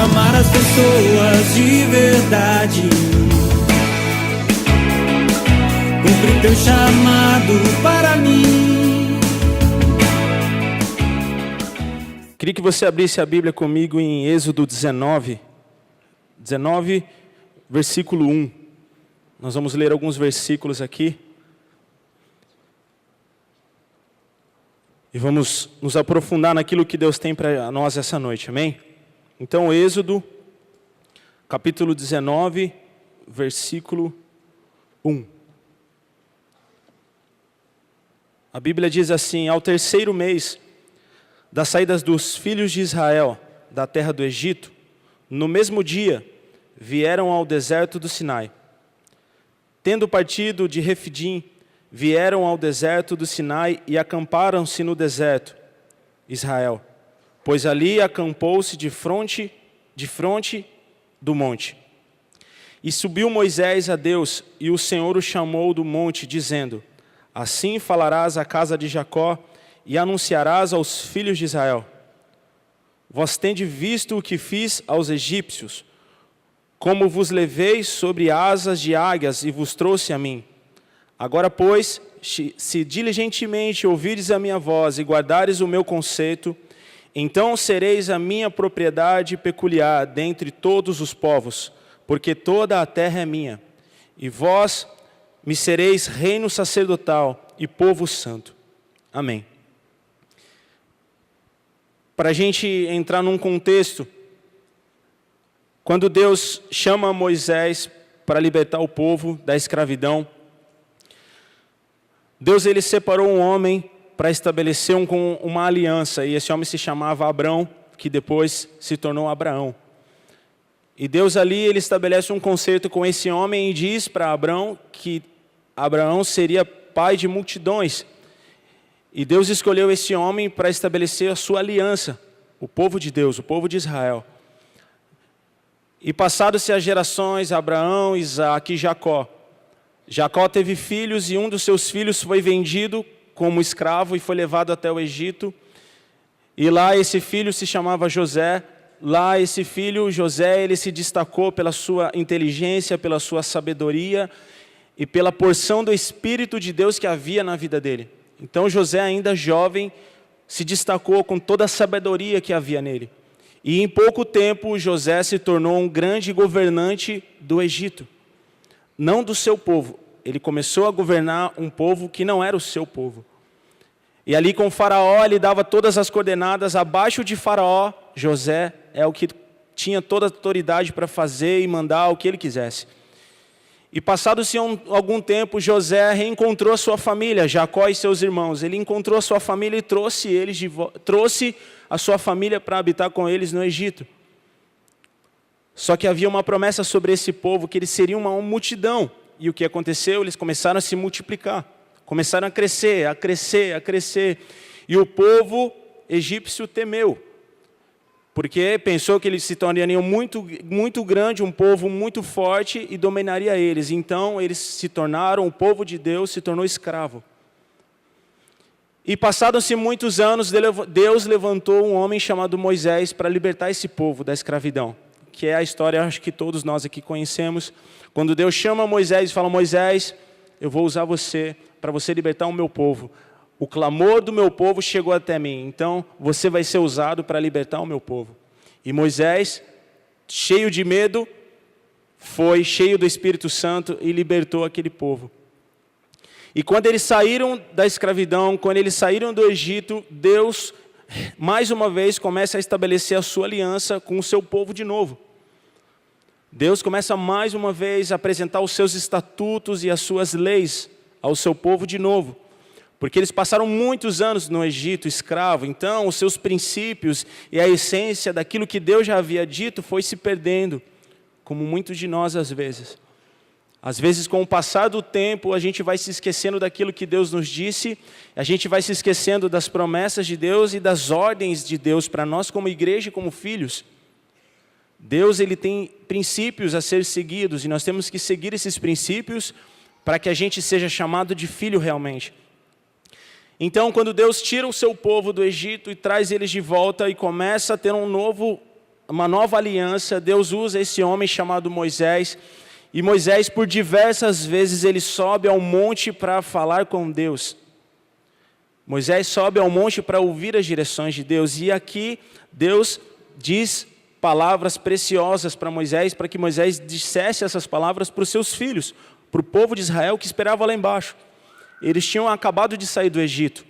amar as pessoas de verdade, cumprir teu chamado para mim. Queria que você abrisse a Bíblia comigo em Êxodo 19, versículo 1. Nós vamos ler alguns versículos aqui. E vamos nos aprofundar naquilo que Deus tem para nós essa noite, amém? Então, Êxodo, capítulo 19, versículo 1. A Bíblia diz assim: ao terceiro mês das saídas dos filhos de Israel da terra do Egito, no mesmo dia, vieram ao deserto do Sinai. Tendo partido de Refidim, vieram ao deserto do Sinai e acamparam-se no deserto, Israel, pois ali acampou-se de fronte do monte. E subiu Moisés a Deus, e o Senhor o chamou do monte, dizendo: assim falarás à casa de Jacó, e anunciarás aos filhos de Israel: vós tendes visto o que fiz aos egípcios, como vos levei sobre asas de águias e vos trouxe a mim. Agora, pois, se diligentemente ouvirdes a minha voz e guardares o meu conceito, então sereis a minha propriedade peculiar dentre todos os povos, porque toda a terra é minha, e vós me sereis reino sacerdotal e povo santo. Amém. Para a gente entrar num contexto, quando Deus chama Moisés para libertar o povo da escravidão, Deus ele separou um homem para estabelecer uma aliança, e esse homem se chamava Abrão, que depois se tornou Abraão. E Deus ali ele estabelece um concerto com esse homem e diz para Abrão que Abraão seria pai de multidões. E Deus escolheu esse homem para estabelecer a sua aliança, o povo de Deus, o povo de Israel. E passadas-se as gerações, Abraão, Isaque e Jacó. Jacó teve filhos e um dos seus filhos foi vendido como escravo e foi levado até o Egito. E lá esse filho se chamava José. Lá esse filho, José, ele se destacou pela sua inteligência, pela sua sabedoria e pela porção do Espírito de Deus que havia na vida dele. Então José, ainda jovem, se destacou com toda a sabedoria que havia nele. E em pouco tempo José se tornou um grande governante do Egito. Não do seu povo, ele começou a governar um povo que não era o seu povo. E ali com Faraó, ele dava todas as coordenadas. Abaixo de Faraó, José é o que tinha toda a autoridade para fazer e mandar o que ele quisesse. E passado-se algum tempo, José reencontrou a sua família, Jacó e seus irmãos. Ele encontrou a sua família e trouxe a sua família para habitar com eles no Egito. Só que havia uma promessa sobre esse povo, que eles seriam uma multidão. E o que aconteceu? Eles começaram a se multiplicar. Começaram a crescer, a crescer, a crescer. E o povo egípcio temeu. Porque pensou que eles se tornariam muito grande, um povo muito forte e dominaria eles. Então eles se tornaram, o povo de Deus se tornou escravo. E passados-se muitos anos, Deus levantou um homem chamado Moisés para libertar esse povo da escravidão. Que é a história, acho que todos nós aqui conhecemos. Quando Deus chama Moisés e fala: Moisés, eu vou usar você para você libertar o meu povo. O clamor do meu povo chegou até mim, então você vai ser usado para libertar o meu povo. E Moisés, cheio de medo, foi cheio do Espírito Santo e libertou aquele povo. E quando eles saíram da escravidão, quando eles saíram do Egito, Deus, mais uma vez, começa a estabelecer a sua aliança com o seu povo de novo. Deus começa mais uma vez a apresentar os seus estatutos e as suas leis ao seu povo de novo. Porque eles passaram muitos anos no Egito escravo, então os seus princípios e a essência daquilo que Deus já havia dito foi se perdendo, como muitos de nós às vezes. Às vezes, com o passar do tempo, a gente vai se esquecendo daquilo que Deus nos disse, a gente vai se esquecendo das promessas de Deus e das ordens de Deus para nós como igreja e como filhos. Deus ele tem princípios a ser seguidos e nós temos que seguir esses princípios para que a gente seja chamado de filho realmente. Então, quando Deus tira o seu povo do Egito e traz eles de volta e começa a ter um novo uma nova aliança, Deus usa esse homem chamado Moisés. E Moisés, por diversas vezes, ele sobe ao monte para falar com Deus. Moisés sobe ao monte para ouvir as direções de Deus. E aqui Deus diz palavras preciosas para Moisés, para que Moisés dissesse essas palavras para os seus filhos, para o povo de Israel que esperava lá embaixo. Eles tinham acabado de sair do Egito.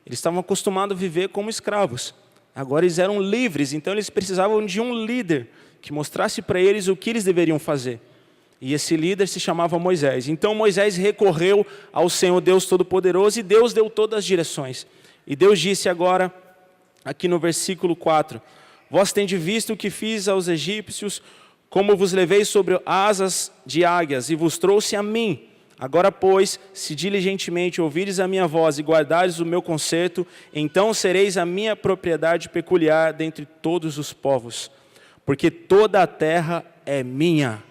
Eles estavam acostumados a viver como escravos. Agora eles eram livres, então eles precisavam de um líder que mostrasse para eles o que eles deveriam fazer. E esse líder se chamava Moisés. Então Moisés recorreu ao Senhor Deus Todo-Poderoso e Deus deu todas as direções. E Deus disse agora, aqui no versículo 4, vós tendes visto o que fiz aos egípcios, como vos levei sobre asas de águias e vos trouxe a mim. Agora, pois, se diligentemente ouvires a minha voz e guardares o meu concerto, então sereis a minha propriedade peculiar dentre todos os povos, porque toda a terra é minha.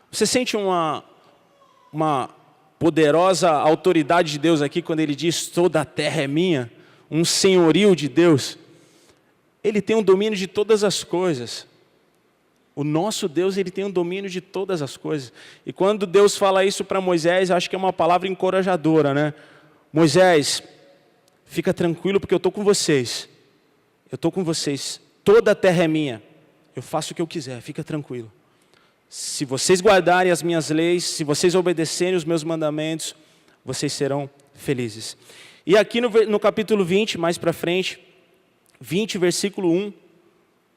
Você sente uma poderosa autoridade de Deus aqui quando Ele diz toda a terra é minha? Um senhorio de Deus. Ele tem um domínio de todas as coisas. O nosso Deus, Ele tem um domínio de todas as coisas. E quando Deus fala isso para Moisés, acho que é uma palavra encorajadora, né? Moisés, fica tranquilo porque eu estou com vocês. Eu estou com vocês. Toda a terra é minha. Eu faço o que eu quiser, fica tranquilo. Se vocês guardarem as minhas leis, se vocês obedecerem os meus mandamentos, vocês serão felizes. E aqui no capítulo 20, mais para frente, 20, versículo 1,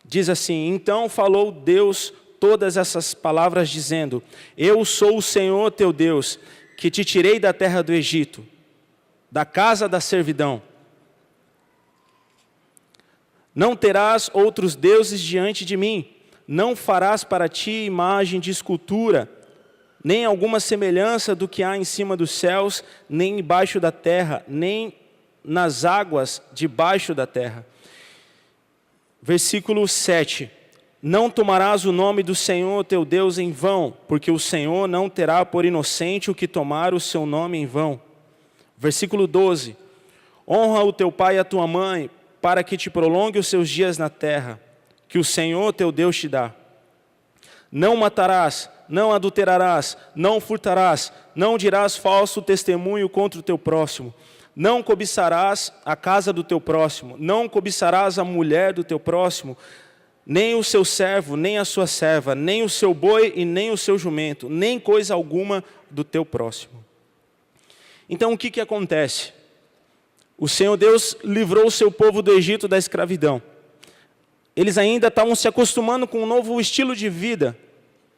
diz assim, então falou Deus todas essas palavras dizendo, eu sou o Senhor teu Deus, que te tirei da terra do Egito, da casa da servidão. Não terás outros deuses diante de mim. Não farás para ti imagem de escultura, nem alguma semelhança do que há em cima dos céus, nem embaixo da terra, nem nas águas debaixo da terra. Versículo 7. Não tomarás o nome do Senhor teu Deus em vão, porque o Senhor não terá por inocente o que tomar o seu nome em vão. Versículo 12. Honra o teu pai e a tua mãe, para que te prolongue os seus dias na terra, que o Senhor teu Deus te dá. Não matarás, não adulterarás, não furtarás, não dirás falso testemunho contra o teu próximo, não cobiçarás a casa do teu próximo, não cobiçarás a mulher do teu próximo, nem o seu servo, nem a sua serva, nem o seu boi e nem o seu jumento, nem coisa alguma do teu próximo. Então o que acontece? O Senhor Deus livrou o seu povo do Egito da escravidão. Eles ainda estavam se acostumando com um novo estilo de vida,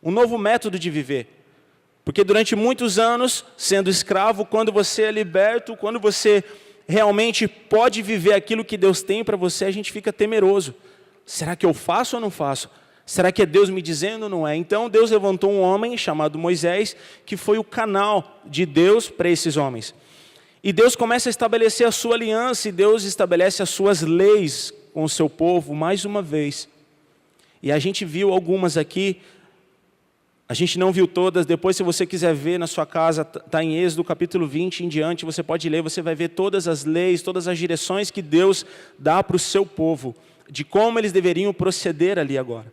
um novo método de viver. Porque durante muitos anos, sendo escravo, quando você é liberto, quando você realmente pode viver aquilo que Deus tem para você, a gente fica temeroso. Será que eu faço ou não faço? Será que é Deus me dizendo ou não é? Então Deus levantou um homem chamado Moisés, que foi o canal de Deus para esses homens. E Deus começa a estabelecer a sua aliança, e Deus estabelece as suas leis com o seu povo, mais uma vez. E a gente viu algumas aqui, a gente não viu todas, depois se você quiser ver na sua casa, está em Êxodo capítulo 20 em diante, você pode ler, você vai ver todas as leis, todas as direções que Deus dá para o seu povo, de como eles deveriam proceder ali agora.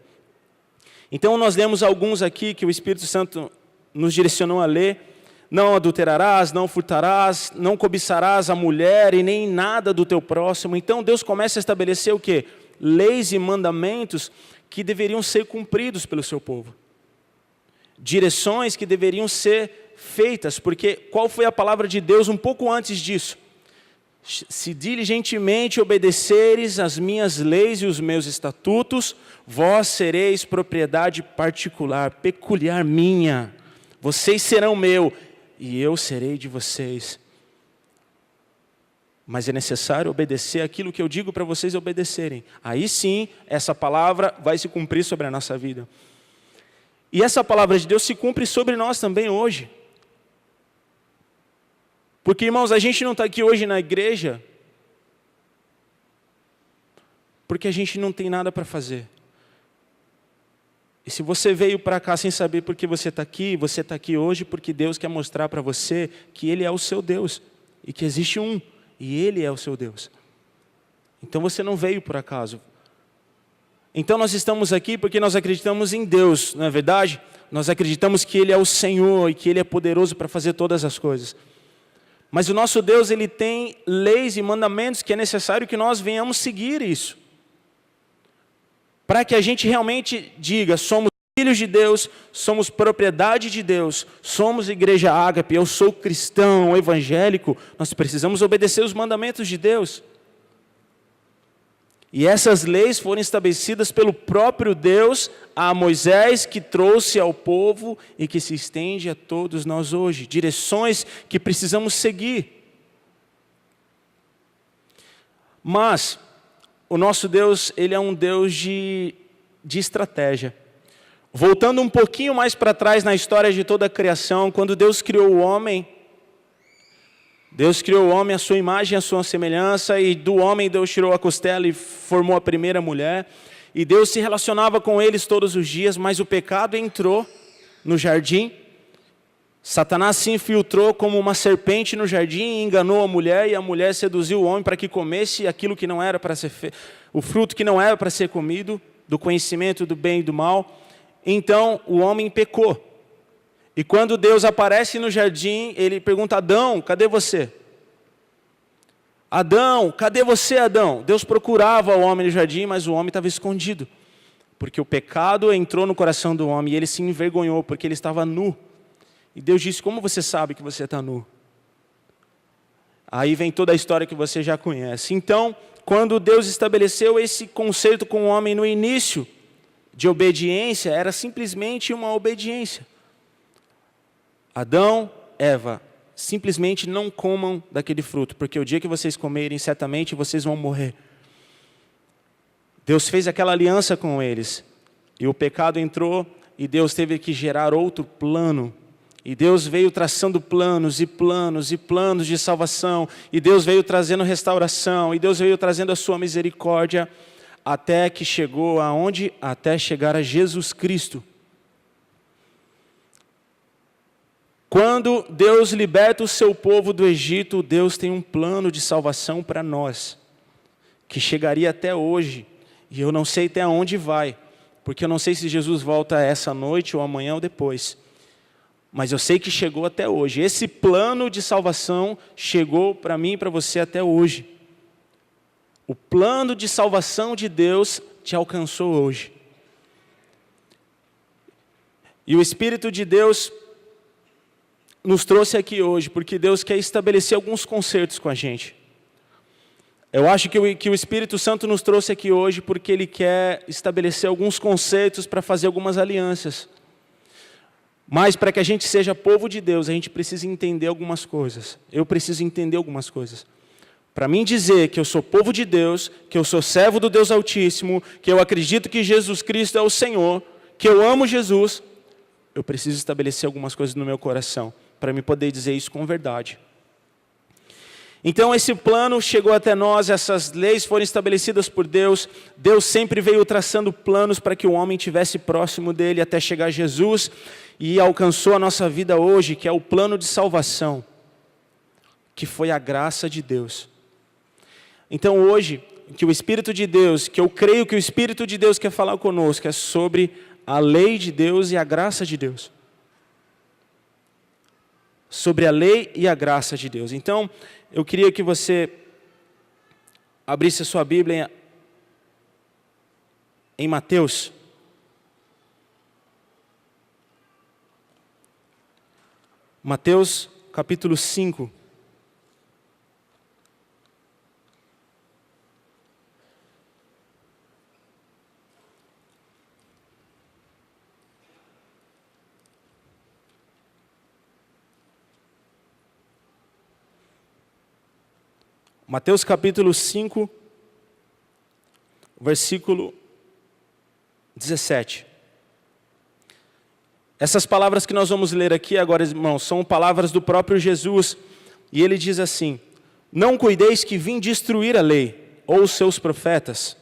Então nós lemos alguns aqui que o Espírito Santo nos direcionou a ler. Não adulterarás, não furtarás, não cobiçarás a mulher e nem nada do teu próximo. Então Deus começa a estabelecer o quê? Leis e mandamentos que deveriam ser cumpridos pelo seu povo. Direções que deveriam ser feitas, porque qual foi a palavra de Deus um pouco antes disso? Se diligentemente obedeceres as minhas leis e os meus estatutos, vós sereis propriedade particular, peculiar minha. Vocês serão meu e eu serei de vocês. Mas é necessário obedecer aquilo que eu digo para vocês obedecerem. Aí sim, essa palavra vai se cumprir sobre a nossa vida. E essa palavra de Deus se cumpre sobre nós também hoje. Porque, irmãos, a gente não está aqui hoje na igreja porque a gente não tem nada para fazer. E se você veio para cá sem saber por que você está aqui hoje porque Deus quer mostrar para você que Ele é o seu Deus. E que existe um, e Ele é o seu Deus. Então você não veio por acaso. Então nós estamos aqui porque nós acreditamos em Deus, não é verdade? Nós acreditamos que Ele é o Senhor e que Ele é poderoso para fazer todas as coisas. Mas o nosso Deus, Ele tem leis e mandamentos que é necessário que nós venhamos seguir isso. Para que a gente realmente diga, somos filhos de Deus, somos propriedade de Deus, somos igreja ágape, eu sou cristão, evangélico, nós precisamos obedecer os mandamentos de Deus. E essas leis foram estabelecidas pelo próprio Deus a Moisés, que trouxe ao povo e que se estende a todos nós hoje. Direções que precisamos seguir. Mas o nosso Deus, Ele é um Deus de estratégia. Voltando um pouquinho mais para trás na história de toda a criação, quando Deus criou o homem, Deus criou o homem à sua imagem, à sua semelhança, e do homem Deus tirou a costela e formou a primeira mulher. E Deus se relacionava com eles todos os dias, mas o pecado entrou no jardim. Satanás se infiltrou como uma serpente no jardim e enganou a mulher, e a mulher seduziu o homem para que comesse aquilo que não era para ser feito, o fruto que não era para ser comido, do conhecimento do bem e do mal. Então o homem pecou. E quando Deus aparece no jardim, Ele pergunta: Adão, cadê você? Adão, cadê você, Adão? Deus procurava o homem no jardim, mas o homem estava escondido. Porque o pecado entrou no coração do homem e ele se envergonhou, porque ele estava nu. E Deus disse: como você sabe que você está nu? Aí vem toda a história que você já conhece. Então, quando Deus estabeleceu esse conceito com o homem no início, de obediência, era simplesmente uma obediência. Adão, Eva, simplesmente não comam daquele fruto, porque o dia que vocês comerem, certamente vocês vão morrer. Deus fez aquela aliança com eles, e o pecado entrou, e Deus teve que gerar outro plano. E Deus veio traçando planos e planos e planos de salvação, e Deus veio trazendo restauração, e Deus veio trazendo a sua misericórdia, até que chegou aonde? Até chegar a Jesus Cristo. Quando Deus liberta o seu povo do Egito, Deus tem um plano de salvação para nós, que chegaria até hoje, e eu não sei até onde vai, porque eu não sei se Jesus volta essa noite, ou amanhã, ou depois. Mas eu sei que chegou até hoje. Esse plano de salvação chegou para mim e para você até hoje. O plano de salvação de Deus te alcançou hoje. E o Espírito de Deus nos trouxe aqui hoje, porque Deus quer estabelecer alguns concertos com a gente. Eu acho que o Espírito Santo nos trouxe aqui hoje porque Ele quer estabelecer alguns conceitos para fazer algumas alianças. Mas para que a gente seja povo de Deus, a gente precisa entender algumas coisas. Eu preciso entender algumas coisas. Para mim dizer que eu sou povo de Deus, que eu sou servo do Deus Altíssimo, que eu acredito que Jesus Cristo é o Senhor, que eu amo Jesus, eu preciso estabelecer algumas coisas no meu coração, para me poder dizer isso com verdade. Então esse plano chegou até nós, essas leis foram estabelecidas por Deus. Deus sempre veio traçando planos para que o homem estivesse próximo dele até chegar a Jesus, e alcançou a nossa vida hoje, que é o plano de salvação, que foi a graça de Deus. Então hoje, que o Espírito de Deus, que eu creio que o Espírito de Deus quer falar conosco, é sobre a lei de Deus e a graça de Deus. Sobre a lei e a graça de Deus. Então, eu queria que você abrisse a sua Bíblia em Mateus. Mateus capítulo 5. Mateus capítulo 5, versículo 17. Essas palavras que nós vamos ler aqui agora, irmãos, são palavras do próprio Jesus. E ele diz assim: não cuideis que vim destruir a lei, ou os seus profetas.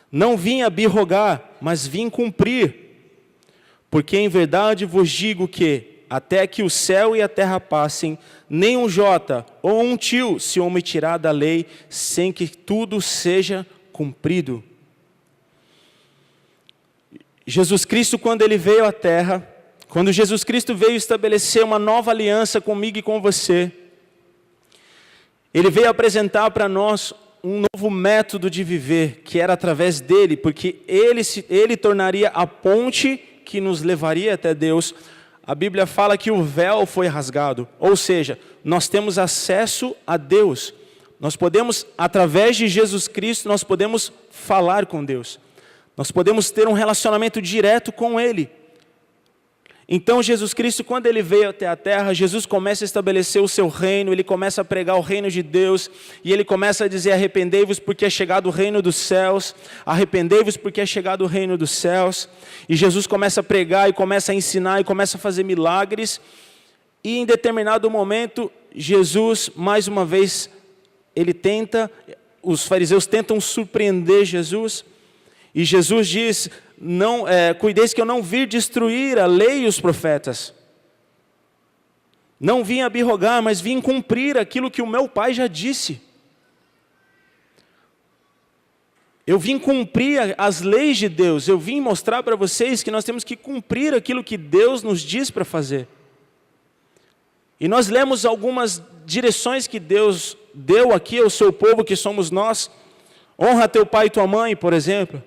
Não vim abirrogar, mas vim cumprir. Porque em verdade vos digo que, até que o céu e a terra passem, nem um jota ou um tio se omitirá da lei, sem que tudo seja cumprido. Jesus Cristo, quando Ele veio à Terra, quando Jesus Cristo veio estabelecer uma nova aliança comigo e com você, Ele veio apresentar para nós um novo método de viver, que era através dele, porque ele tornaria a ponte que nos levaria até Deus. A Bíblia fala que o véu foi rasgado, ou seja, nós temos acesso a Deus. Nós podemos, através de Jesus Cristo, nós podemos falar com Deus. Nós podemos ter um relacionamento direto com Ele. Então Jesus Cristo, quando Ele veio até a terra, Jesus começa a estabelecer o seu reino, Ele começa a pregar o reino de Deus, e Ele começa a dizer: arrependei-vos porque é chegado o reino dos céus, arrependei-vos porque é chegado o reino dos céus. E Jesus começa a pregar, e começa a ensinar, e começa a fazer milagres, e em determinado momento, Jesus, mais uma vez, os fariseus tentam surpreender Jesus, e Jesus diz: cuideis que eu não vim destruir a lei e os profetas. Não vim abrogar, mas vim cumprir aquilo que o meu Pai já disse. Eu vim cumprir as leis de Deus. Eu vim mostrar para vocês que nós temos que cumprir aquilo que Deus nos diz para fazer. E nós lemos algumas direções que Deus deu aqui ao seu povo, que somos nós. Honra teu pai e tua mãe, por exemplo.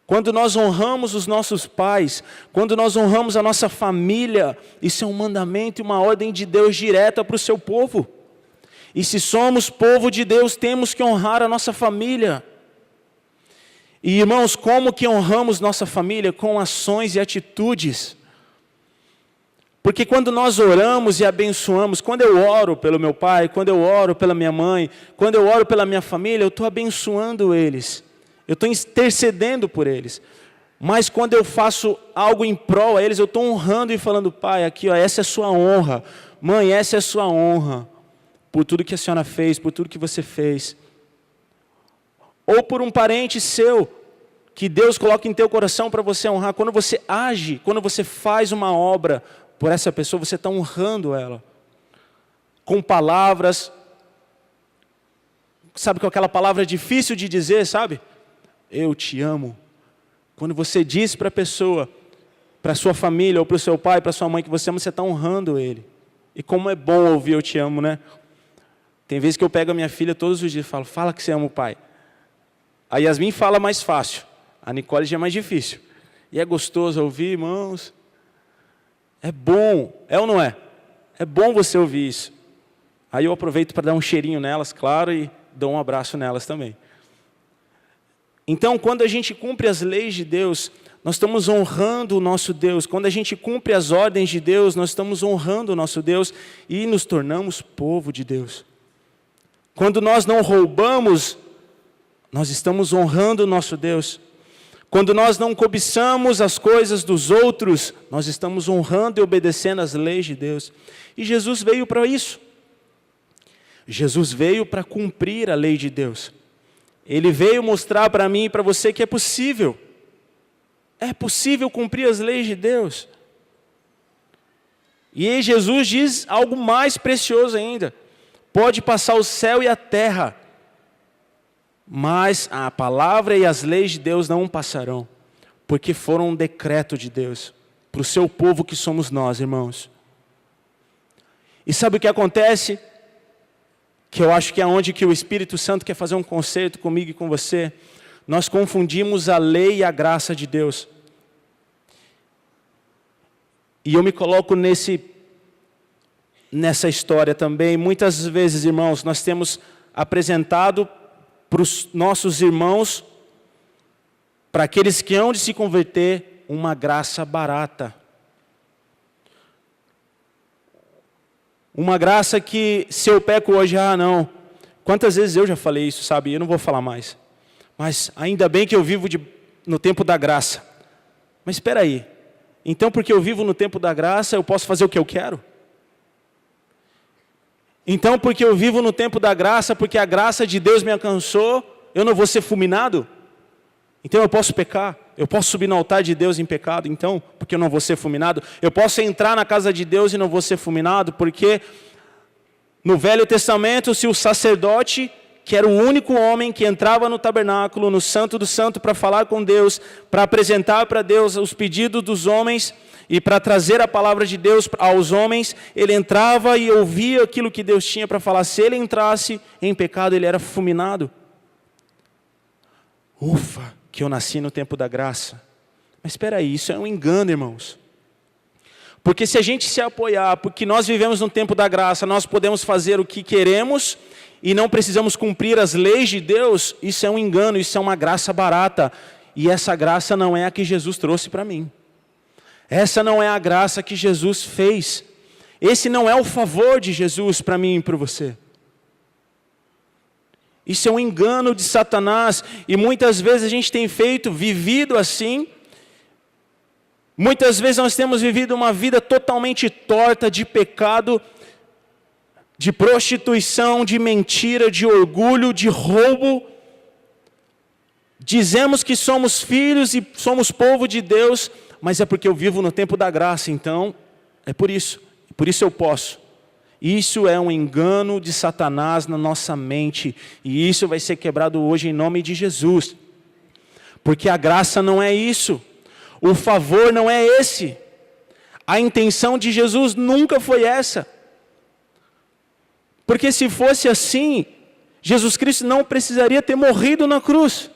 Quando nós honramos os nossos pais, quando nós honramos a nossa família, isso é um mandamento e uma ordem de Deus direta para o seu povo. E se somos povo de Deus, temos que honrar a nossa família. E irmãos, como que honramos nossa família? Com ações e atitudes. Porque quando nós oramos e abençoamos, quando eu oro pelo meu pai, quando eu oro pela minha mãe, quando eu oro pela minha família, eu estou abençoando eles. Eu estou intercedendo por eles. Mas quando eu faço algo em prol a eles, eu estou honrando e falando: pai, aqui, ó, essa é a sua honra. Mãe, essa é a sua honra. Por tudo que a senhora fez, por tudo que você fez. Ou por um parente seu, que Deus coloca em teu coração para você honrar. Quando você age, quando você faz uma obra por essa pessoa, você está honrando ela. Com palavras, sabe, com aquela palavra difícil de dizer, sabe? Eu te amo. Quando você diz para a pessoa, para a sua família, ou para o seu pai, para a sua mãe que você ama, você está honrando ele. E como é bom ouvir eu te amo, né? Tem vezes que eu pego a minha filha todos os dias e falo: fala que você ama o pai. A Yasmin fala mais fácil, a Nicole já é mais difícil. E é gostoso ouvir, irmãos. É bom, é ou não é? É bom você ouvir isso. Aí eu aproveito para dar um cheirinho nelas, claro, e dou um abraço nelas também. Então, quando a gente cumpre as leis de Deus, nós estamos honrando o nosso Deus. Quando a gente cumpre as ordens de Deus, nós estamos honrando o nosso Deus e nos tornamos povo de Deus. Quando nós não roubamos, nós estamos honrando o nosso Deus. Quando nós não cobiçamos as coisas dos outros, nós estamos honrando e obedecendo as leis de Deus. E Jesus veio para isso. Jesus veio para cumprir a lei de Deus. Ele veio mostrar para mim e para você que é possível. É possível cumprir as leis de Deus. E aí Jesus diz algo mais precioso ainda. Pode passar o céu e a terra, mas a palavra e as leis de Deus não passarão, porque foram um decreto de Deus, para o seu povo que somos nós, irmãos. E sabe o que acontece? Que eu acho que é onde que o Espírito Santo quer fazer um concerto comigo e com você. Nós confundimos a lei e a graça de Deus. E eu me coloco nessa história também. Muitas vezes, irmãos, nós temos apresentado para os nossos irmãos, para aqueles que hão de se converter, uma graça barata. Uma graça que, se eu peco hoje, não. Quantas vezes eu já falei isso, sabe? Eu não vou falar mais. Mas ainda bem que eu vivo no tempo da graça. Mas espera aí. Então, porque eu vivo no tempo da graça, eu posso fazer o que eu quero? Então, porque eu vivo no tempo da graça, porque a graça de Deus me alcançou, eu não vou ser fulminado? Então eu posso pecar? Eu posso subir no altar de Deus em pecado, então, porque eu não vou ser fulminado? Eu posso entrar na casa de Deus e não vou ser fulminado, porque no Velho Testamento, se o sacerdote que era o único homem que entrava no tabernáculo, no Santo do Santo, para falar com Deus, para apresentar para Deus os pedidos dos homens e para trazer a palavra de Deus aos homens. Ele entrava e ouvia aquilo que Deus tinha para falar. Se ele entrasse em pecado, ele era fulminado. Ufa, que eu nasci no tempo da graça. Mas espera aí, isso é um engano, irmãos. Porque se a gente se apoiar, porque nós vivemos no tempo da graça, nós podemos fazer o que queremos e não precisamos cumprir as leis de Deus, isso é um engano, isso é uma graça barata. E essa graça não é a que Jesus trouxe para mim. Essa não é a graça que Jesus fez. Esse não é o favor de Jesus para mim e para você. Isso é um engano de Satanás. E muitas vezes a gente tem vivido assim. Muitas vezes nós temos vivido uma vida totalmente torta de pecado, de prostituição, de mentira, de orgulho, de roubo. Dizemos que somos filhos e somos povo de Deus, mas é porque eu vivo no tempo da graça, então é por isso eu posso. Isso é um engano de Satanás na nossa mente, e isso vai ser quebrado hoje em nome de Jesus. Porque a graça não é isso. O favor não é esse. A intenção de Jesus nunca foi essa. Porque se fosse assim, Jesus Cristo não precisaria ter morrido na cruz.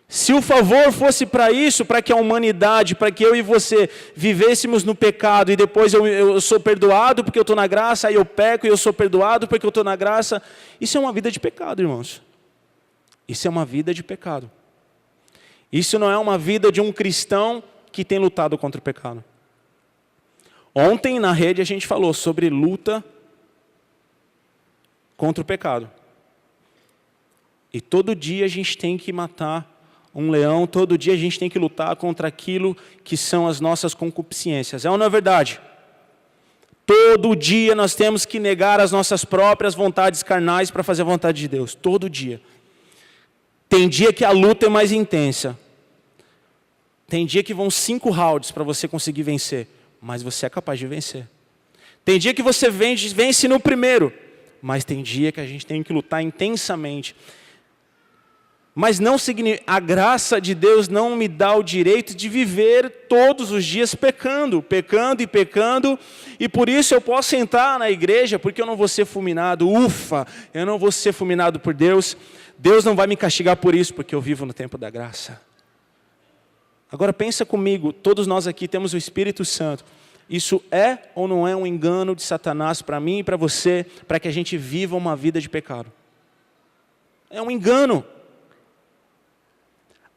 Se o favor fosse para isso, para que a humanidade, para que eu e você vivêssemos no pecado e depois eu sou perdoado porque eu estou na graça, aí eu peco e eu sou perdoado porque eu estou na graça, isso é uma vida de pecado, irmãos. Isso é uma vida de pecado. Isso não é uma vida de um cristão que tem lutado contra o pecado. Ontem na rede a gente falou sobre luta contra o pecado. E todo dia a gente tem que matar um leão, todo dia a gente tem que lutar contra aquilo que são as nossas concupiscências. É ou não é verdade? Todo dia nós temos que negar as nossas próprias vontades carnais para fazer a vontade de Deus. Todo dia. Tem dia que a luta é mais intensa. Tem dia que vão 5 rounds para você conseguir vencer. Mas você é capaz de vencer. Tem dia que você vence no primeiro. Mas tem dia que a gente tem que lutar intensamente. Mas não significa, a graça de Deus não me dá o direito de viver todos os dias pecando. E por isso eu posso entrar na igreja, porque eu não vou ser fulminado. Ufa, eu não vou ser fulminado por Deus. Deus não vai me castigar por isso, porque eu vivo no tempo da graça. Agora pensa comigo, todos nós aqui temos o Espírito Santo. Isso é ou não é um engano de Satanás para mim e para você, para que a gente viva uma vida de pecado? É um engano.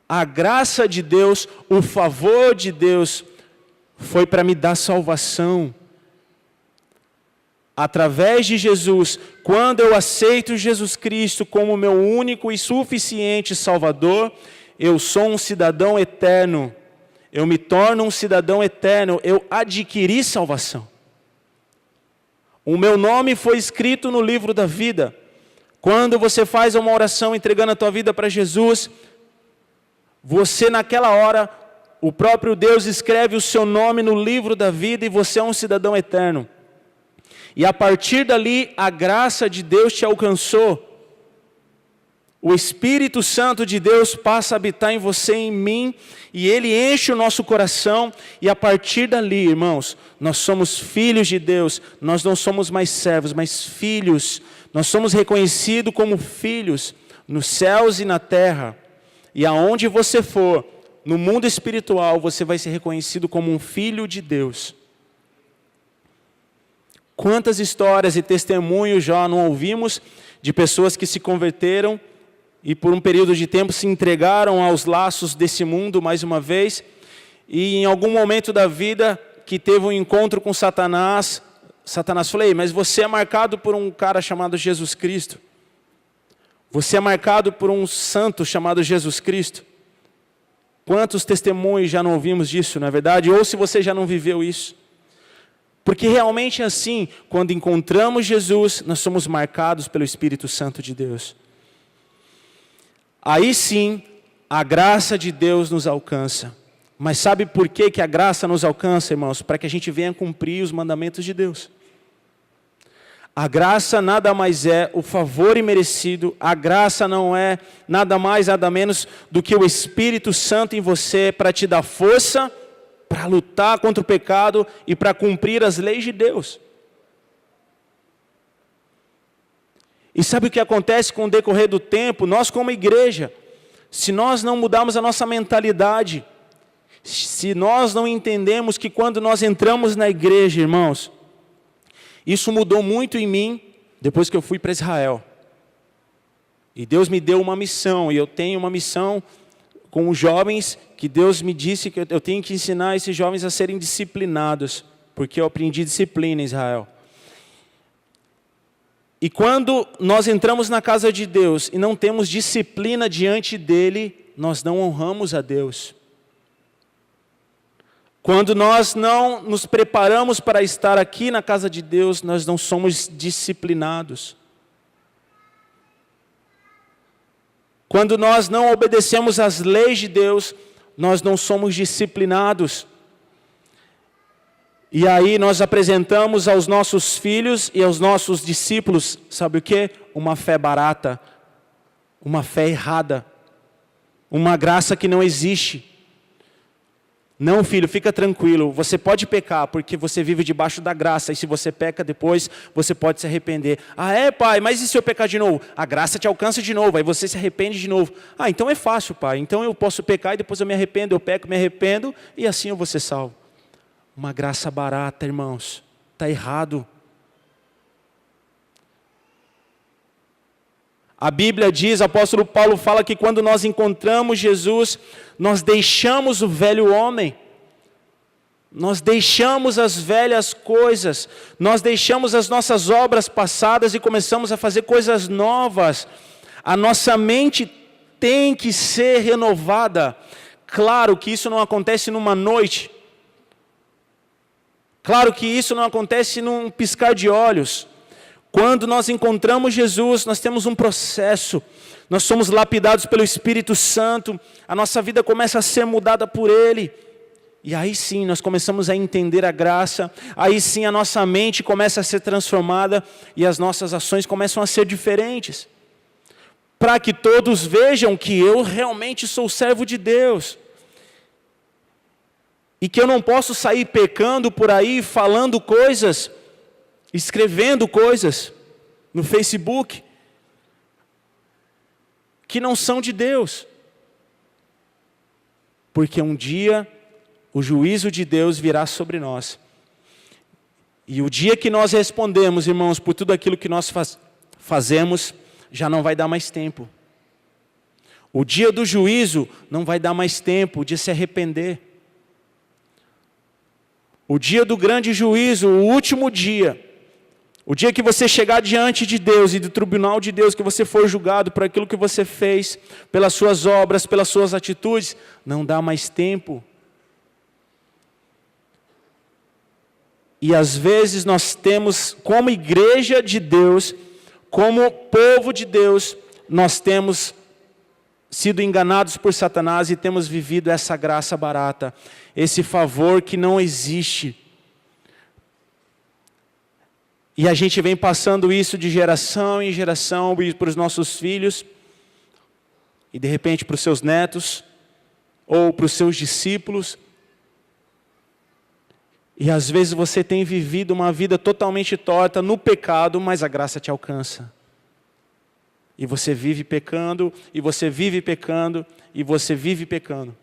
A graça de Deus, o favor de Deus, foi para me dar salvação. Através de Jesus, quando eu aceito Jesus Cristo como meu único e suficiente Salvador, eu sou um cidadão eterno. Eu me torno um cidadão eterno, eu adquiri salvação. O meu nome foi escrito no livro da vida. Quando você faz uma oração entregando a tua vida para Jesus, você naquela hora, o próprio Deus escreve o seu nome no livro da vida e você é um cidadão eterno. E a partir dali, a graça de Deus te alcançou. O Espírito Santo de Deus passa a habitar em você e em mim, e Ele enche o nosso coração, e a partir dali, irmãos, nós somos filhos de Deus, nós não somos mais servos, mas filhos. Nós somos reconhecidos como filhos, nos céus e na terra. E aonde você for, no mundo espiritual, você vai ser reconhecido como um filho de Deus. Quantas histórias e testemunhos já não ouvimos de pessoas que se converteram e por um período de tempo se entregaram aos laços desse mundo mais uma vez, e em algum momento da vida que teve um encontro com Satanás, Satanás falou: mas você é marcado por um cara chamado Jesus Cristo. Você é marcado por um santo chamado Jesus Cristo. Quantos testemunhos já não ouvimos disso, não é verdade? Ou se você já não viveu isso. Porque realmente é assim, quando encontramos Jesus, nós somos marcados pelo Espírito Santo de Deus. Aí sim, a graça de Deus nos alcança. Mas sabe por que a graça nos alcança, irmãos? Para que a gente venha cumprir os mandamentos de Deus. A graça nada mais é o favor imerecido, a graça não é nada mais, nada menos do que o Espírito Santo em você para te dar força, para lutar contra o pecado e para cumprir as leis de Deus. E sabe o que acontece com o decorrer do tempo? Nós como igreja, se nós não mudarmos a nossa mentalidade, se nós não entendemos que quando nós entramos na igreja, irmãos, isso mudou muito em mim depois que eu fui para Israel. E Deus me deu uma missão, e eu tenho uma missão com os jovens, que Deus me disse que eu tenho que ensinar esses jovens a serem disciplinados, porque eu aprendi disciplina em Israel. E quando nós entramos na casa de Deus e não temos disciplina diante dEle, nós não honramos a Deus. Quando nós não nos preparamos para estar aqui na casa de Deus, nós não somos disciplinados. Quando nós não obedecemos às leis de Deus, nós não somos disciplinados. E aí nós apresentamos aos nossos filhos e aos nossos discípulos, sabe o quê? Uma fé barata, uma fé errada, uma graça que não existe. Não, filho, fica tranquilo, você pode pecar porque você vive debaixo da graça, e se você peca depois, você pode se arrepender. Ah, é, pai, mas e se eu pecar de novo? A graça te alcança de novo, aí você se arrepende de novo. Ah, então é fácil, pai, então eu posso pecar e depois eu me arrependo, eu peco, me arrependo, e assim eu vou ser salvo. Uma graça barata, irmãos, está errado. A Bíblia diz, o apóstolo Paulo fala que quando nós encontramos Jesus, nós deixamos o velho homem, nós deixamos as velhas coisas, nós deixamos as nossas obras passadas e começamos a fazer coisas novas. A nossa mente tem que ser renovada. Claro que isso não acontece numa noite. Claro que isso não acontece num piscar de olhos. Quando nós encontramos Jesus, nós temos um processo. Nós somos lapidados pelo Espírito Santo. A nossa vida começa a ser mudada por Ele. E aí sim, nós começamos a entender a graça. Aí sim, a nossa mente começa a ser transformada. E as nossas ações começam a ser diferentes. Para que todos vejam que eu realmente sou servo de Deus. E que eu não posso sair pecando por aí, falando coisas, escrevendo coisas no Facebook, que não são de Deus. Porque um dia o juízo de Deus virá sobre nós. E o dia que nós respondemos, irmãos, por tudo aquilo que nós fazemos, já não vai dar mais tempo. O dia do juízo não vai dar mais tempo de se arrepender. O dia do grande juízo, o último dia, o dia que você chegar diante de Deus e do tribunal de Deus, que você for julgado por aquilo que você fez, pelas suas obras, pelas suas atitudes, não dá mais tempo. E às vezes nós temos, como igreja de Deus, como povo de Deus, nós temos sido enganados por Satanás e temos vivido essa graça barata, esse favor que não existe. E a gente vem passando isso de geração em geração para os nossos filhos, e de repente para os seus netos, ou para os seus discípulos. E às vezes você tem vivido uma vida totalmente torta no pecado, mas a graça te alcança. E você vive pecando, e você vive pecando, e você vive pecando.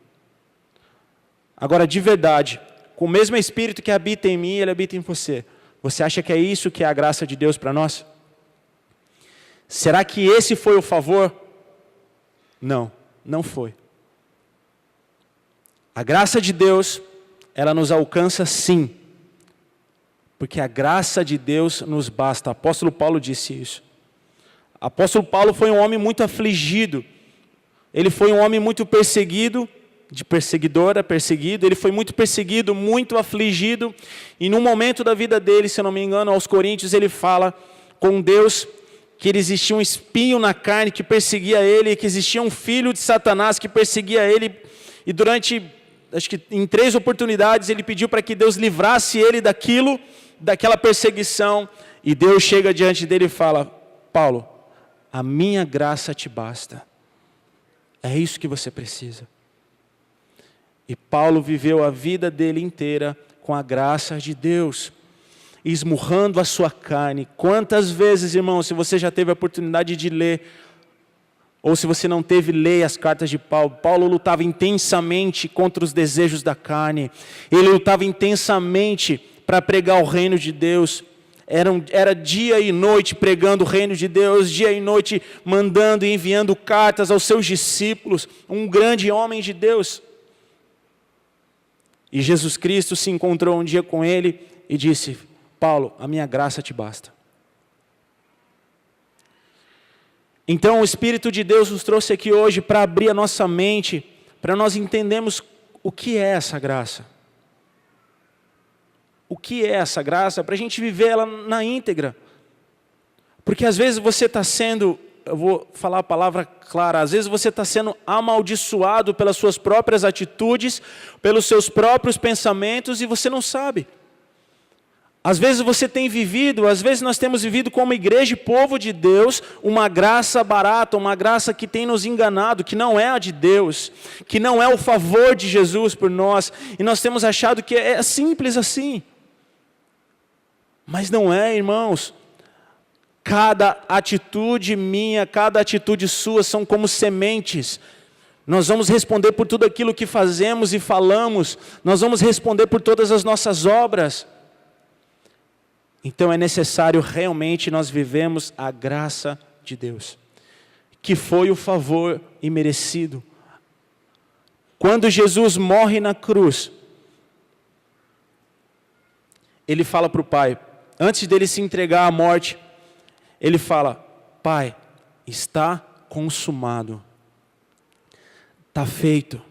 Agora, de verdade, com o mesmo Espírito que habita em mim, Ele habita em você. Você acha que é isso que é a graça de Deus para nós? Será que esse foi o favor? Não, não foi. A graça de Deus, ela nos alcança sim. Porque a graça de Deus nos basta. O apóstolo Paulo disse isso. O apóstolo Paulo foi um homem muito afligido. Ele foi um homem muito perseguido, de perseguidor a perseguido. Ele foi muito perseguido, muito afligido. E num momento da vida dele, se eu não me engano, aos Coríntios, ele fala com Deus que existia um espinho na carne que perseguia ele, que existia um filho de Satanás que perseguia ele. E durante, acho que em 3 oportunidades, ele pediu para que Deus livrasse ele daquela perseguição. E Deus chega diante dele e fala: Paulo, a minha graça te basta. É isso que você precisa. E Paulo viveu a vida dele inteira com a graça de Deus, esmurrando a sua carne. Quantas vezes, irmão, se você já teve a oportunidade de ler, ou se você não teve, leia as cartas de Paulo. Paulo lutava intensamente contra os desejos da carne. Ele lutava intensamente para pregar o reino de Deus. Era dia e noite pregando o reino de Deus, dia e noite mandando e enviando cartas aos seus discípulos. Um grande homem de Deus. E Jesus Cristo se encontrou um dia com ele e disse: Paulo, a minha graça te basta. Então o Espírito de Deus nos trouxe aqui hoje para abrir a nossa mente, para nós entendermos o que é essa graça. O que é essa graça, para a gente viver ela na íntegra. Porque às vezes você está sendo, eu vou falar a palavra clara, às vezes você está sendo amaldiçoado pelas suas próprias atitudes, pelos seus próprios pensamentos e você não sabe. Às vezes você tem vivido, às vezes nós temos vivido como igreja e povo de Deus, uma graça barata, uma graça que tem nos enganado, que não é a de Deus, que não é o favor de Jesus por nós, e nós temos achado que é simples assim. Mas não é, irmãos. Cada atitude minha, cada atitude sua são como sementes. Nós vamos responder por tudo aquilo que fazemos e falamos, nós vamos responder por todas as nossas obras. Então é necessário realmente nós vivemos a graça de Deus, que foi o favor imerecido. Quando Jesus morre na cruz, ele fala para o Pai, antes dele se entregar à morte, ele fala: Pai, está consumado, está feito.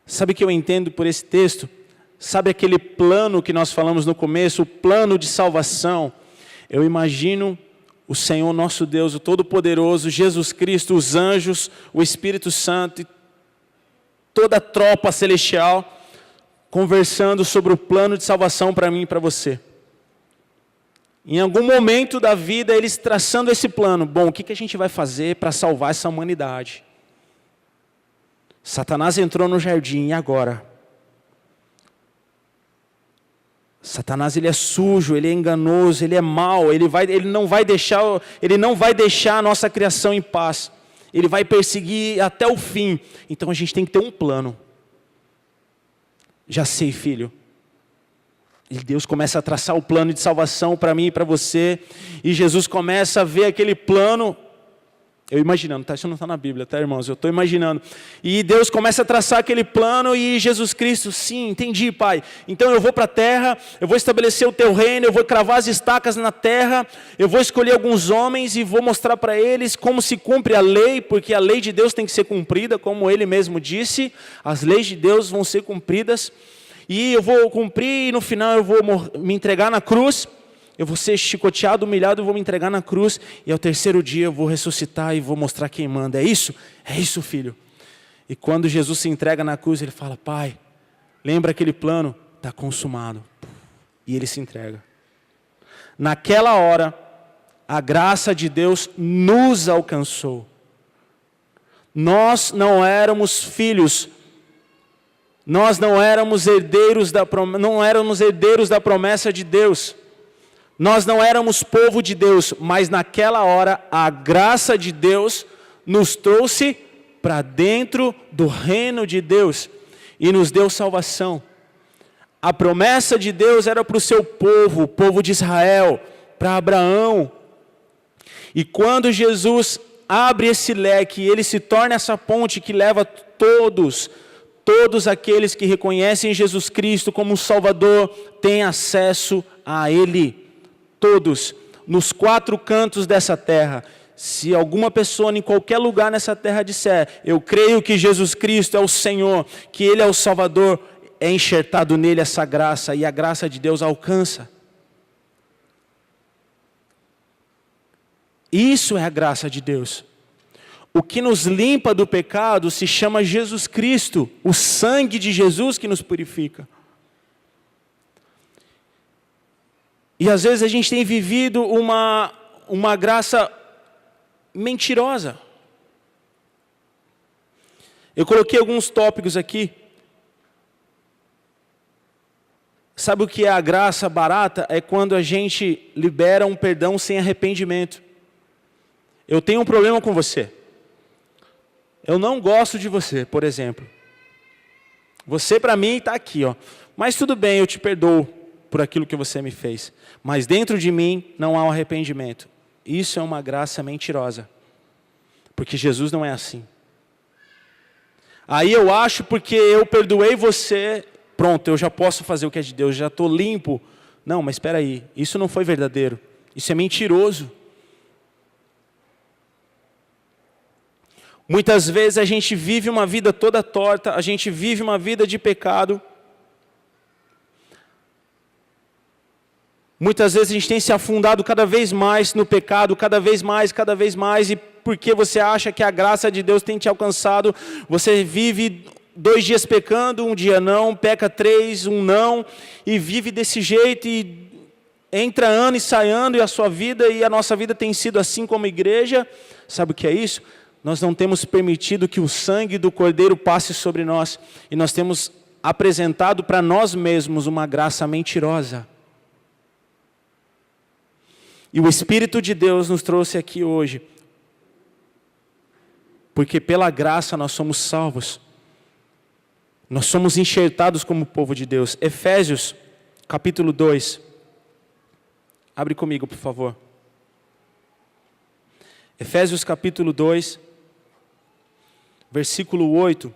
Sabe o que eu entendo por esse texto? Sabe aquele plano que nós falamos no começo, o plano de salvação? Eu imagino o Senhor nosso Deus, o Todo-Poderoso, Jesus Cristo, os anjos, o Espírito Santo, e toda a tropa celestial, conversando sobre o plano de salvação para mim e para você. Em algum momento da vida, eles traçando esse plano. Bom, o que a gente vai fazer para salvar essa humanidade? Satanás entrou no jardim, e agora? Satanás, ele é sujo, ele é enganoso, ele é mau, ele não vai deixar a nossa criação em paz. Ele vai perseguir até o fim. Então a gente tem que ter um plano. Já sei, filho. E Deus começa a traçar o plano de salvação para mim e para você. E Jesus começa a ver aquele plano. Eu imaginando, tá? Isso não está na Bíblia, tá, irmãos? Eu estou imaginando. E Deus começa a traçar aquele plano e Jesus Cristo, sim, entendi, Pai. Então eu vou para a terra, eu vou estabelecer o teu reino, eu vou cravar as estacas na terra, eu vou escolher alguns homens e vou mostrar para eles como se cumpre a lei, porque a lei de Deus tem que ser cumprida, como Ele mesmo disse, as leis de Deus vão ser cumpridas. E eu vou cumprir e no final eu vou me entregar na cruz. Eu vou ser chicoteado, humilhado, eu vou me entregar na cruz. E ao terceiro dia eu vou ressuscitar e vou mostrar quem manda. É isso? É isso, filho. E quando Jesus se entrega na cruz, ele fala: Pai, lembra aquele plano? Está consumado. E ele se entrega. Naquela hora, a graça de Deus nos alcançou. Nós não éramos filhos. Nós não éramos herdeiros da promessa de Deus. Nós não éramos povo de Deus, mas naquela hora a graça de Deus nos trouxe para dentro do reino de Deus e nos deu salvação. A promessa de Deus era para o seu povo, o povo de Israel, para Abraão. E quando Jesus abre esse leque, ele se torna essa ponte que leva todos aqueles que reconhecem Jesus Cristo como Salvador, têm acesso a Ele. Todos, nos 4 cantos dessa terra. Se alguma pessoa em qualquer lugar nessa terra disser: eu creio que Jesus Cristo é o Senhor, que Ele é o Salvador, é enxertado nele essa graça, e a graça de Deus alcança. Isso é a graça de Deus. O que nos limpa do pecado se chama Jesus Cristo, o sangue de Jesus que nos purifica. E às vezes a gente tem vivido uma graça mentirosa. Eu coloquei alguns tópicos aqui. Sabe o que é a graça barata? É quando a gente libera um perdão sem arrependimento. Eu tenho um problema com você. Eu não gosto de você, por exemplo. Você para mim está aqui, ó. Mas tudo bem, eu te perdoo por aquilo que você me fez. Mas dentro de mim não há um arrependimento. Isso é uma graça mentirosa. Porque Jesus não é assim. Aí eu acho porque eu perdoei você, pronto, eu já posso fazer o que é de Deus, já estou limpo. Não, mas espera aí, isso não foi verdadeiro. Isso é mentiroso. Muitas vezes a gente vive uma vida toda torta, a gente vive uma vida de pecado. Muitas vezes a gente tem se afundado cada vez mais no pecado, cada vez mais, e porque você acha que a graça de Deus tem te alcançado, você vive 2 dias pecando, 1 dia não, peca 3, 1 não, e vive desse jeito, e entra ano e sai ano, e a sua vida e a nossa vida tem sido assim como igreja. Sabe o que é isso? Nós não temos permitido que o sangue do Cordeiro passe sobre nós, e nós temos apresentado para nós mesmos uma graça mentirosa. E o Espírito de Deus nos trouxe aqui hoje, porque pela graça nós somos salvos. Nós somos enxertados como povo de Deus. Efésios, capítulo 2. Abre comigo, por favor. Efésios, capítulo 2, versículo 8.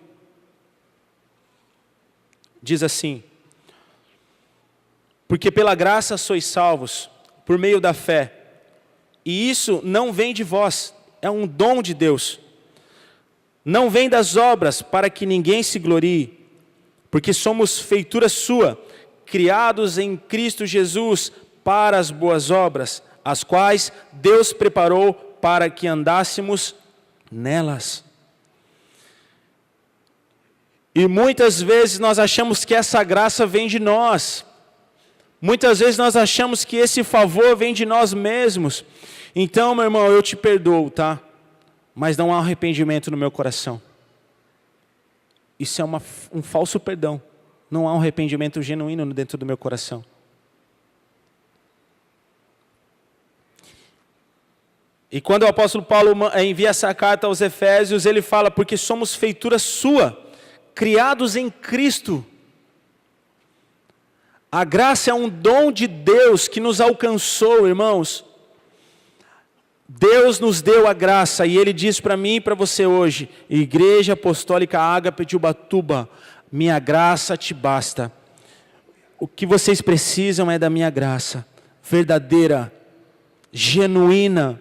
Diz assim: porque pela graça sois salvos, por meio da fé. E isso não vem de vós, é um dom de Deus. Não vem das obras, para que ninguém se glorie, porque somos feitura sua, criados em Cristo Jesus para as boas obras, as quais Deus preparou para que andássemos nelas. E muitas vezes nós achamos que essa graça vem de nós. Muitas vezes nós achamos que esse favor vem de nós mesmos. Então, meu irmão, eu te perdoo, tá? Mas não há arrependimento no meu coração. Isso é um falso perdão. Não há um arrependimento genuíno dentro do meu coração. E quando o apóstolo Paulo envia essa carta aos Efésios, ele fala, porque somos feitura sua, criados em Cristo. A graça é um dom de Deus que nos alcançou, irmãos. Deus nos deu a graça e Ele diz para mim e para você hoje, Igreja Apostólica Ágape de Ubatuba, minha graça te basta. O que vocês precisam é da minha graça, verdadeira, genuína.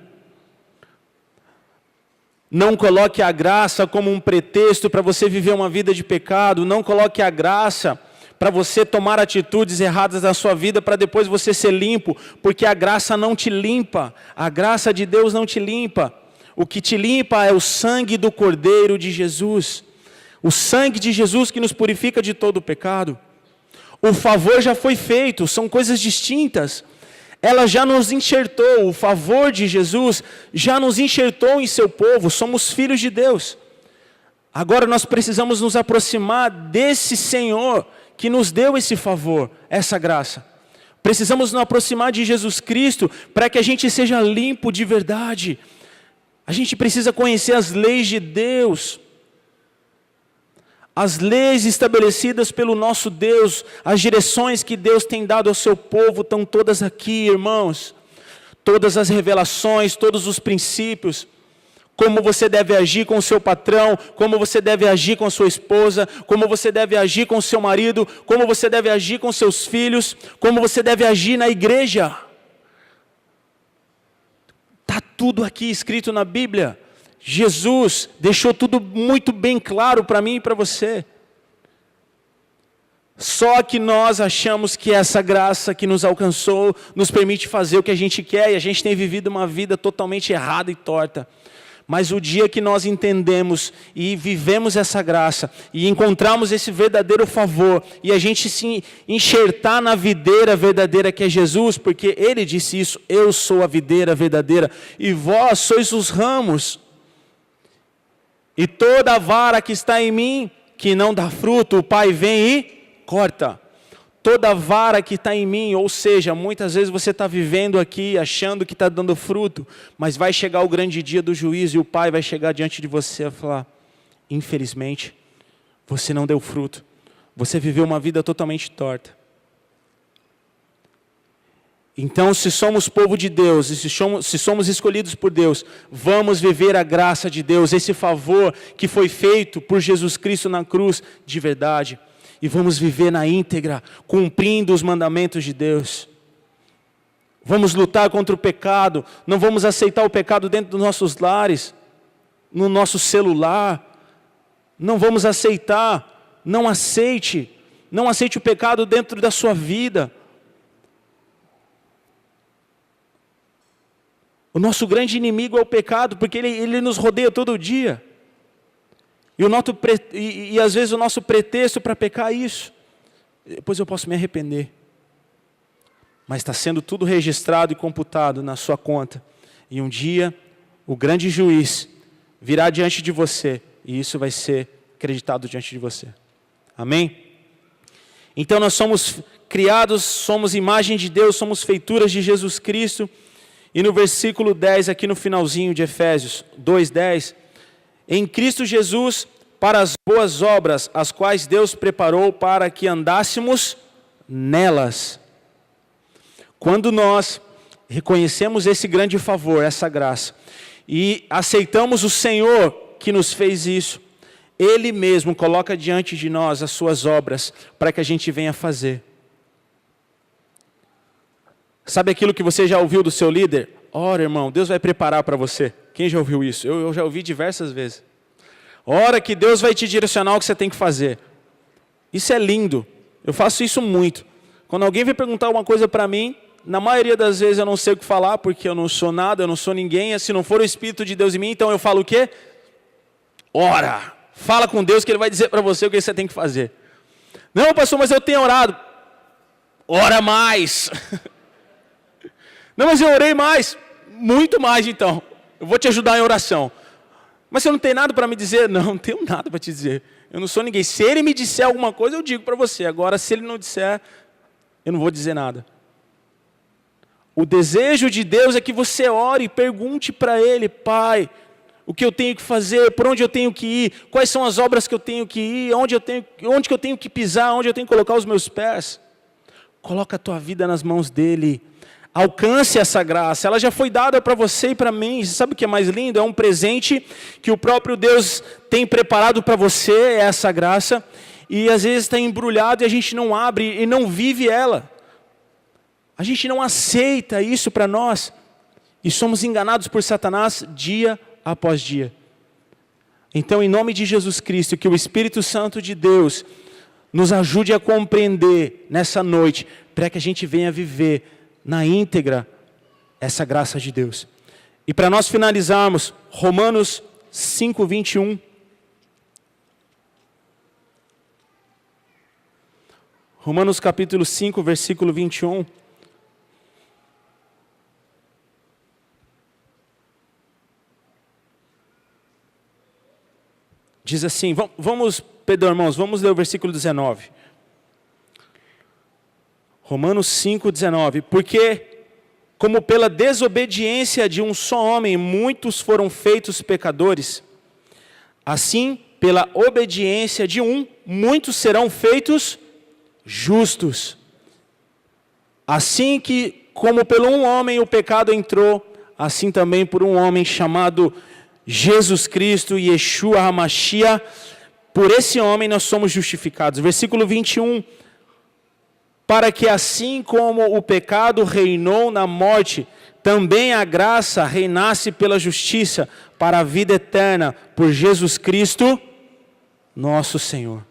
Não coloque a graça como um pretexto para você viver uma vida de pecado, não coloque a graça para você tomar atitudes erradas na sua vida, para depois você ser limpo, porque a graça não te limpa, a graça de Deus não te limpa. O que te limpa é o sangue do Cordeiro de Jesus, o sangue de Jesus que nos purifica de todo o pecado. O favor já foi feito, são coisas distintas. Ela já nos enxertou, o favor de Jesus já nos enxertou em seu povo, somos filhos de Deus. Agora nós precisamos nos aproximar desse Senhor que nos deu esse favor, essa graça. Precisamos nos aproximar de Jesus Cristo para que a gente seja limpo de verdade. A gente precisa conhecer as leis de Deus. As leis estabelecidas pelo nosso Deus, as direções que Deus tem dado ao seu povo estão todas aqui, irmãos. Todas as revelações, todos os princípios. Como você deve agir com o seu patrão, como você deve agir com a sua esposa, como você deve agir com o seu marido, como você deve agir com seus filhos, como você deve agir na igreja. Está tudo aqui escrito na Bíblia. Jesus deixou tudo muito bem claro para mim e para você. Só que nós achamos que essa graça que nos alcançou nos permite fazer o que a gente quer, e a gente tem vivido uma vida totalmente errada e torta. Mas o dia que nós entendemos e vivemos essa graça e encontramos esse verdadeiro favor e a gente se enxertar na videira verdadeira que é Jesus, porque Ele disse isso, eu sou a videira verdadeira e vós sois os ramos. E toda a vara que está em mim, que não dá fruto, o Pai vem e corta. Toda vara que está em mim, ou seja, muitas vezes você está vivendo aqui, achando que está dando fruto, mas vai chegar o grande dia do juízo e o Pai vai chegar diante de você e falar, infelizmente, você não deu fruto, você viveu uma vida totalmente torta. Então, se somos povo de Deus, e se somos escolhidos por Deus, vamos viver a graça de Deus, esse favor que foi feito por Jesus Cristo na cruz de verdade. E vamos viver na íntegra, cumprindo os mandamentos de Deus. Vamos lutar contra o pecado, não vamos aceitar o pecado dentro dos nossos lares, no nosso celular. Não vamos aceitar, não aceite o pecado dentro da sua vida. O nosso grande inimigo é o pecado, porque ele nos rodeia todo dia. E às vezes o nosso pretexto para pecar é isso. Depois eu posso me arrepender. Mas está sendo tudo registrado e computado na sua conta. E um dia, o grande juiz virá diante de você. E isso vai ser acreditado diante de você. Amém? Então nós somos criados, somos imagem de Deus, somos feituras de Jesus Cristo. E no versículo 10, aqui no finalzinho de Efésios 2:10, em Cristo Jesus, para as boas obras, as quais Deus preparou para que andássemos nelas. Quando nós reconhecemos esse grande favor, essa graça, e aceitamos o Senhor que nos fez isso, Ele mesmo coloca diante de nós as suas obras, para que a gente venha fazer. Sabe aquilo que você já ouviu do seu líder? Ora, irmão, Deus vai preparar para você. Quem já ouviu isso? Eu já ouvi diversas vezes. Ora que Deus vai te direcionar o que você tem que fazer. Isso é lindo. Eu faço isso muito. Quando alguém vem perguntar uma coisa para mim, na maioria das vezes eu não sei o que falar, porque eu não sou nada, eu não sou ninguém. Se não for o Espírito de Deus em mim, então eu falo o quê? Ora. Fala com Deus que Ele vai dizer para você o que você tem que fazer. Não, pastor, mas eu tenho orado. Ora mais. Não, mas eu orei mais. Muito mais então. Eu vou te ajudar em oração. Mas você não tem nada para me dizer? Não tenho nada para te dizer. Eu não sou ninguém. Se Ele me disser alguma coisa, eu digo para você. Agora, se Ele não disser, eu não vou dizer nada. O desejo de Deus é que você ore e pergunte para Ele, Pai, o que eu tenho que fazer, por onde eu tenho que ir, quais são as obras que eu tenho que ir, onde que eu tenho que pisar, onde eu tenho que colocar os meus pés. Coloca a tua vida nas mãos dEle. Alcance essa graça, ela já foi dada para você e para mim. Você sabe o que é mais lindo? É um presente que o próprio Deus tem preparado para você, é essa graça. E às vezes está embrulhado e a gente não abre e não vive ela. A gente não aceita isso para nós. E somos enganados por Satanás dia após dia. Então, em nome de Jesus Cristo, que o Espírito Santo de Deus nos ajude a compreender nessa noite, para que a gente venha viver na íntegra essa graça de Deus. E para nós finalizarmos, Romanos 5:21. Romanos capítulo 5, versículo 21. Diz assim, irmãos, vamos ler o versículo 19. Romanos 5:19, porque como pela desobediência de um só homem muitos foram feitos pecadores, assim pela obediência de um, muitos serão feitos justos. Assim que como pelo um homem o pecado entrou, assim também por um homem chamado Jesus Cristo, Yeshua HaMashiach, por esse homem nós somos justificados. Versículo 21, para que assim como o pecado reinou na morte, também a graça reinasse pela justiça para a vida eterna, por Jesus Cristo, nosso Senhor.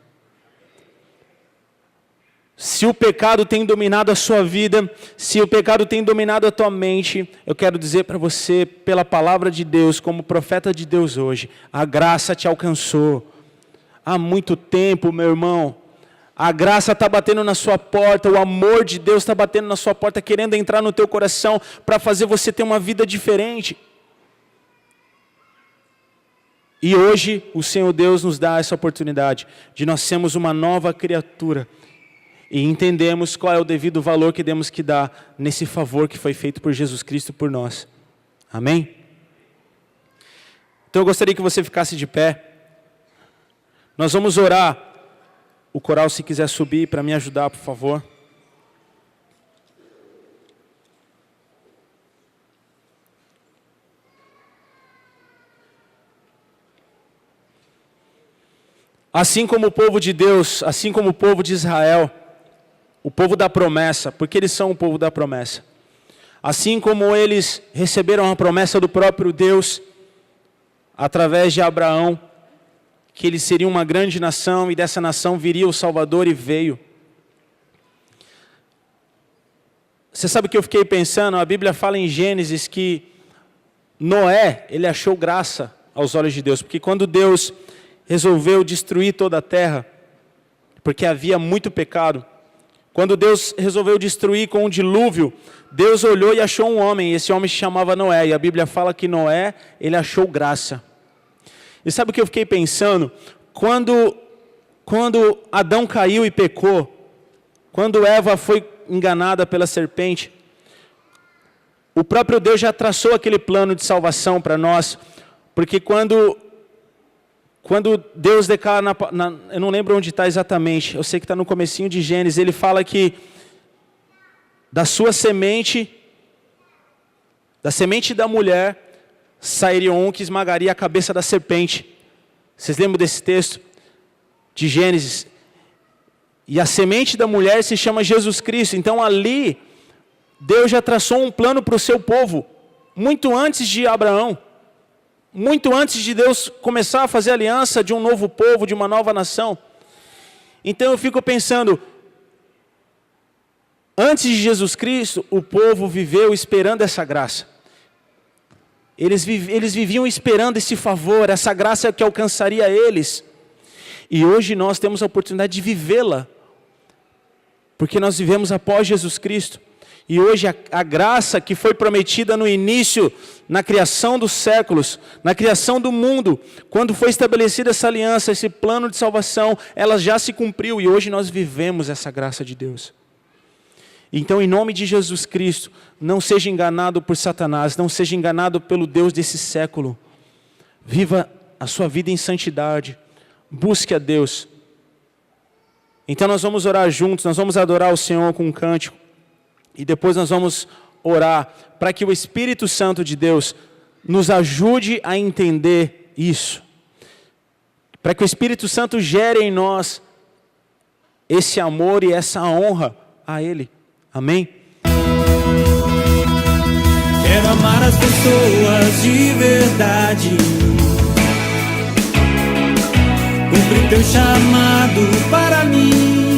Se o pecado tem dominado a sua vida, se o pecado tem dominado a tua mente, eu quero dizer para você, pela palavra de Deus, como profeta de Deus hoje, a graça te alcançou. Há muito tempo, meu irmão, a graça está batendo na sua porta, o amor de Deus está batendo na sua porta, querendo entrar no teu coração para fazer você ter uma vida diferente. E hoje o Senhor Deus nos dá essa oportunidade de nós sermos uma nova criatura e entendemos qual é o devido valor que temos que dar nesse favor que foi feito por Jesus Cristo por nós. Amém? Então eu gostaria que você ficasse de pé. Nós vamos orar. O coral, se quiser subir para me ajudar, por favor. Assim como o povo de Deus, assim como o povo de Israel, o povo da promessa, porque eles são o povo da promessa. Assim como eles receberam a promessa do próprio Deus, através de Abraão, que eles seriam uma grande nação e dessa nação viria o Salvador e veio. Você sabe o que eu fiquei pensando? A Bíblia fala em Gênesis que Noé, ele achou graça aos olhos de Deus, porque quando Deus resolveu destruir toda a terra, porque havia muito pecado, quando Deus resolveu destruir com um dilúvio, Deus olhou e achou um homem, e esse homem se chamava Noé, e a Bíblia fala que Noé, ele achou graça. E sabe o que eu fiquei pensando? Quando Adão caiu e pecou, quando Eva foi enganada pela serpente, o próprio Deus já traçou aquele plano de salvação para nós, porque quando Deus declara, eu não lembro onde está exatamente, eu sei que está no comecinho de Gênesis, ele fala que da sua semente, da semente da mulher, sairia um que esmagaria a cabeça da serpente. Vocês lembram desse texto? De Gênesis. E a semente da mulher se chama Jesus Cristo. Então ali, Deus já traçou um plano para o seu povo, muito antes de Abraão. Muito antes de Deus começar a fazer aliança de um novo povo, de uma nova nação. Então eu fico pensando, antes de Jesus Cristo, o povo viveu esperando essa graça. Eles viviam esperando esse favor, essa graça que alcançaria eles. E hoje nós temos a oportunidade de vivê-la. Porque nós vivemos após Jesus Cristo. E hoje a graça que foi prometida no início, na criação dos séculos, na criação do mundo, quando foi estabelecida essa aliança, esse plano de salvação, ela já se cumpriu e hoje nós vivemos essa graça de Deus. Então, em nome de Jesus Cristo, não seja enganado por Satanás, não seja enganado pelo Deus desse século. Viva a sua vida em santidade, busque a Deus. Então nós vamos orar juntos, nós vamos adorar o Senhor com um cântico. E depois nós vamos orar para que o Espírito Santo de Deus nos ajude a entender isso. Para que o Espírito Santo gere em nós esse amor e essa honra a Ele. Amém? Quero amar as pessoas de verdade, cumprir teu chamado para mim.